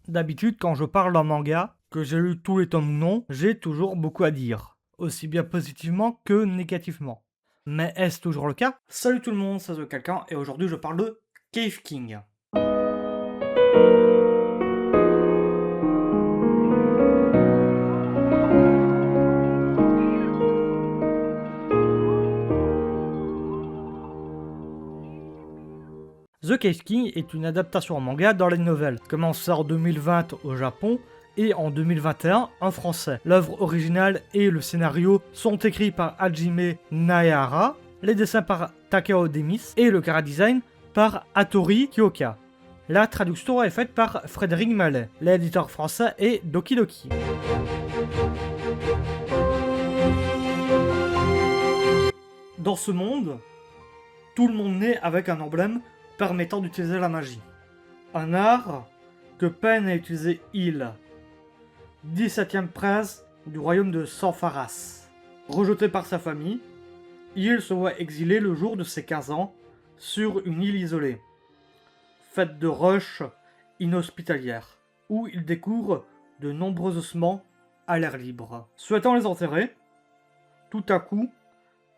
D'habitude, quand je parle d'un manga, que j'ai lu tous les tomes ou non, j'ai toujours beaucoup à dire, aussi bien positivement que négativement. Mais est-ce toujours le cas? Salut tout le monde, c'est The Quelqu'un, et aujourd'hui je parle de Cave King. The Cave King est une adaptation en manga dans les nouvelles, commencée en 2020 au Japon et en 2021 en français. L'œuvre originale et le scénario sont écrits par Hajime Naihara, les dessins par Takao Demis et le chara-design par Hattori Kyoka. La traduction est faite par Frédéric Mallet. L'éditeur français est Doki Doki. Dans ce monde, tout le monde naît avec un emblème permettant d'utiliser la magie. Un art que peine à utiliser Il, 17e prince du royaume de Sanfaras. Rejeté par sa famille, Il se voit exilé le jour de ses 15 ans sur une île isolée, faite de roches inhospitalières, où il découvre de nombreux ossements à l'air libre. Souhaitant les enterrer, tout à coup,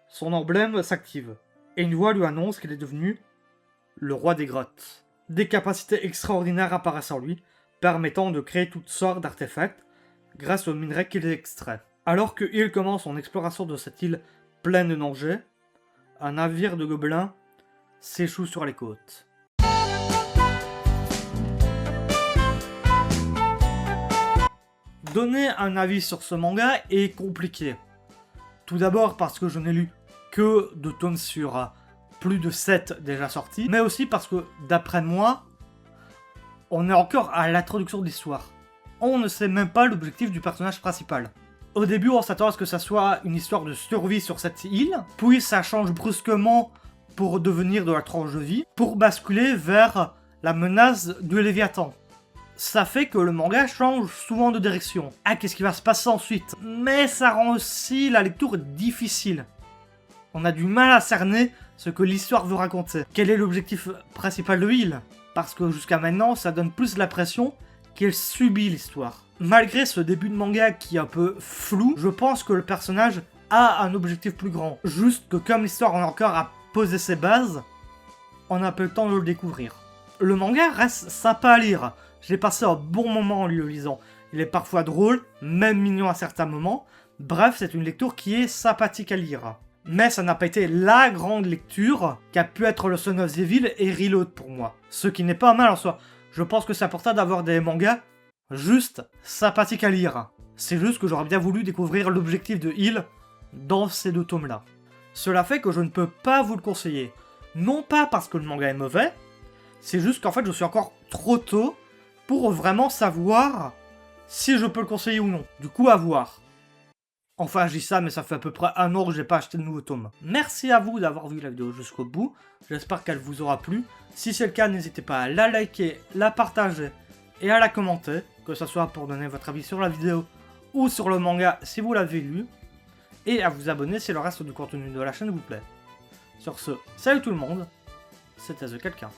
son emblème s'active, et une voix lui annonce qu'il est devenu le roi des grottes. Des capacités extraordinaires apparaissent en lui, permettant de créer toutes sortes d'artefacts grâce aux minerais qu'il extrait. Alors que Il commence son exploration de cette île pleine de dangers, un navire de gobelins s'échoue sur les côtes. Donner un avis sur ce manga est compliqué. Tout d'abord parce que je n'ai lu que 2 tomes sur plus de 7 déjà sortis, mais aussi parce que, d'après moi, on est encore à l'introduction de l'histoire. On ne sait même pas l'objectif du personnage principal. Au début, on s'attend à ce que ça soit une histoire de survie sur cette île, puis ça change brusquement pour devenir de la tranche de vie, pour basculer vers la menace du Léviathan. Ça fait que le manga change souvent de direction. Ah, qu'est-ce qui va se passer ensuite? Mais ça rend aussi la lecture difficile. On a du mal à cerner ce que l'histoire veut raconter. Quel est l'objectif principal de Il? Parce que jusqu'à maintenant, ça donne plus l'impression qu'il subit l'histoire. Malgré ce début de manga qui est un peu flou, je pense que le personnage a un objectif plus grand. Juste que comme l'histoire en a encore à poser ses bases, on n'a pas le temps de le découvrir. Le manga reste sympa à lire. J'ai passé un bon moment en le lisant. Il est parfois drôle, même mignon à certains moments. Bref, c'est une lecture qui est sympathique à lire. Mais ça n'a pas été la grande lecture qu'a pu être le Son of the Evil et Reload pour moi. Ce qui n'est pas mal en soi. Je pense que c'est important d'avoir des mangas juste sympathiques à lire. C'est juste que j'aurais bien voulu découvrir l'objectif de Il dans ces 2 tomes-là. Cela fait que je ne peux pas vous le conseiller. Non pas parce que le manga est mauvais, c'est juste qu'en fait je suis encore trop tôt pour vraiment savoir si je peux le conseiller ou non. Du coup, à voir. Enfin, je dis ça, mais ça fait à peu près 1 an que j'ai pas acheté de nouveaux tomes. Merci à vous d'avoir vu la vidéo jusqu'au bout. J'espère qu'elle vous aura plu. Si c'est le cas, n'hésitez pas à la liker, la partager et à la commenter. Que ce soit pour donner votre avis sur la vidéo ou sur le manga si vous l'avez lu. Et à vous abonner si le reste du contenu de la chaîne vous plaît. Sur ce, salut tout le monde. C'était The Quelqu'un.